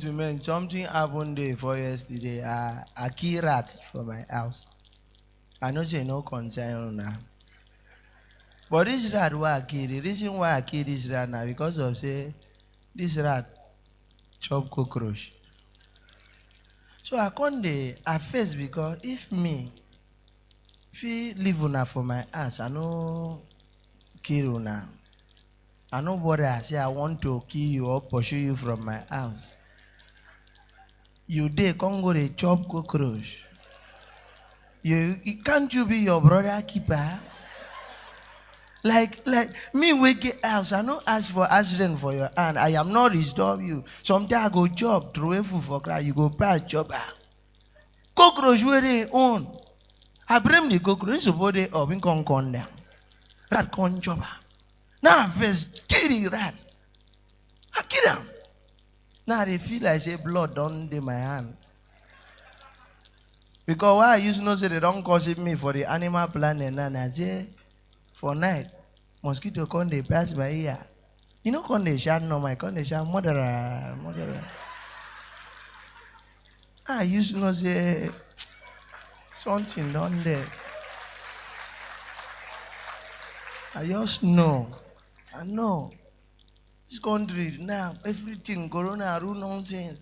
To me, something happened there for yesterday. A key rat for my house. I know say no concern now. But this rat why I kill the reason why I kill this rat now because of say this rat chop cockroach. So I come there at first because if leave una for my house, I no kill una. I no bother say I want to kill you or pursue you from my house. You dey come go dey chop cockroach. Can't you be your brother keeper? Like me we get house, I no ask for accident for your hand. I am not disturb you. Someday I go job, throw a food for cry, you go pass job. Cockroach where they own. I bring the cockroach suppose they up in con down. Rat con job. Now I first kill the rat. I kill him. Now they feel like say blood down in my hand. Because why I used to know say they don't cause me for the animal planet and I say for night, mosquito come they pass by here. You know come they shout no my come they shout murderer. I used to know say something down there. I just know. I know. This country now, everything, corona, rule nonsense.